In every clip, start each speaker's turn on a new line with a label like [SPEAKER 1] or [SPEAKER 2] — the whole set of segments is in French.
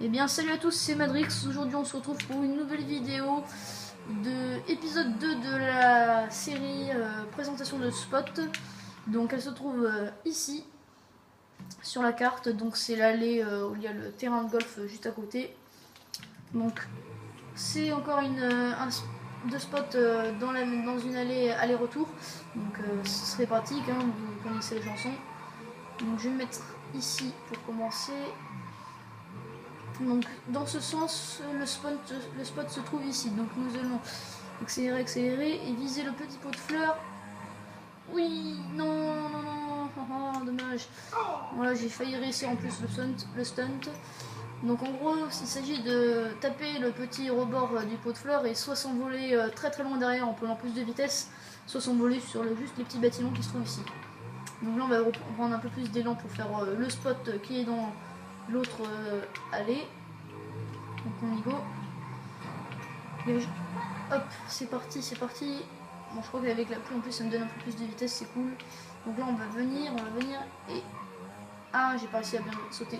[SPEAKER 1] Eh bien salut à tous, c'est Madrix. Aujourd'hui on se retrouve pour une nouvelle vidéo de épisode 2 de la série présentation de Spot. Donc elle se trouve ici sur la carte, donc c'est l'allée où il y a le terrain de golf juste à côté. Donc c'est encore deux spots dans une allée aller-retour, donc ce serait pratique, hein, vous connaissez les chansons. Donc je vais me mettre ici pour commencer. Donc dans ce sens, le spot se trouve ici. Donc nous allons accélérer et viser le petit pot de fleurs. Oui, non, dommage. Voilà, j'ai failli réussir en plus le stunt. Donc en gros, il s'agit de taper le petit rebord du pot de fleurs et soit s'envoler très très loin derrière en prenant plus de vitesse, soit s'envoler sur juste les petits bâtiments qui se trouvent ici. Donc là on va prendre un peu plus d'élan pour faire le spot qui est dans l'autre allée. Donc on y go. Hop, c'est parti. Bon, je crois qu'avec la pluie en plus ça me donne un peu plus de vitesse, c'est cool. Donc là on va venir et... Ah, j'ai pas réussi à bien sauter.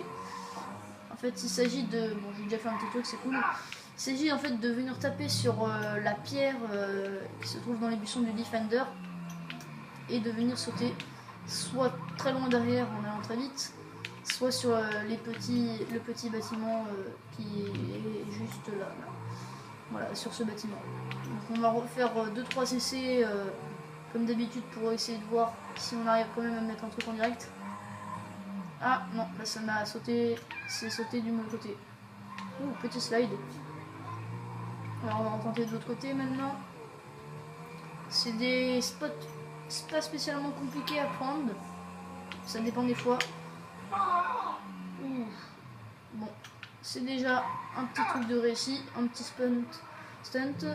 [SPEAKER 1] En fait il s'agit de... Bon, j'ai déjà fait un petit truc, c'est cool. Il s'agit en fait de venir taper sur la pierre qui se trouve dans les buissons du Defender et de venir sauter soit très loin derrière en allant très vite, soit sur le petit bâtiment qui est juste là. Voilà, sur ce bâtiment. Donc on va refaire 2-3 essais comme d'habitude pour essayer de voir si on arrive quand même à mettre un truc en direct. Ah non, là ça m'a sauté, c'est sauté du mauvais côté. Ouh, petit slide. Alors on va en tenter de l'autre côté maintenant. C'est des spots pas spécialement compliqués à prendre. Ça dépend des fois. Ouh. Bon, c'est déjà un petit truc de réussi, un petit stunt.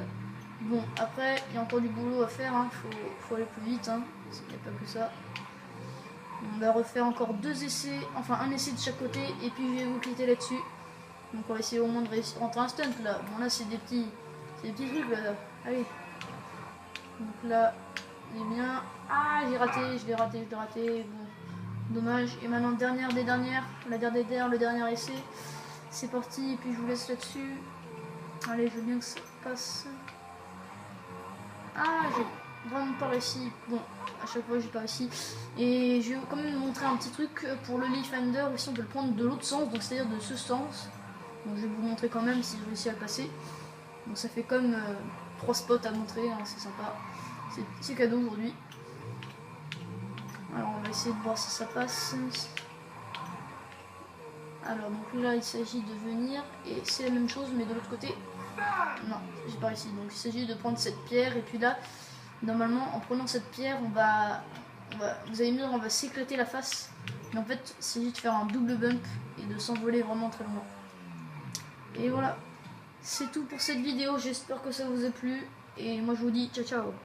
[SPEAKER 1] Bon, après, il y a encore du boulot à faire, hein. Faut aller plus vite, hein. Il n'y a pas que ça. On va refaire encore 2 essais, enfin un essai de chaque côté, et puis je vais vous quitter là-dessus. Donc on va essayer au moins de réussir rentrer un stunt là. Bon là c'est des petits trucs là. Allez. Donc là, il est bien. Ah, je l'ai raté. Bon, dommage. Et maintenant, dernière des dernières, le dernier essai. C'est parti, et puis je vous laisse là-dessus. Allez, je veux bien que ça passe. Ah, j'ai vraiment pas réussi. Bon, à chaque fois j'ai pas réussi. Et je vais quand même montrer un petit truc pour le Defender. Aussi, on peut le prendre de l'autre sens, donc c'est-à-dire de ce sens. Donc je vais vous montrer quand même si je réussis à le passer. Donc ça fait comme 3 spots à montrer, hein, c'est sympa. C'est cadeau aujourd'hui. Alors on va essayer de voir si ça passe. Alors donc là il s'agit de venir et c'est la même chose mais de l'autre côté. Non, j'ai pas réussi. Donc il s'agit de prendre cette pierre et puis là, normalement en prenant cette pierre, vous allez me dire on va s'éclater la face. Mais en fait il s'agit de faire un double bump et de s'envoler vraiment très loin. Et voilà, c'est tout pour cette vidéo. J'espère que ça vous a plu et moi je vous dis ciao ciao.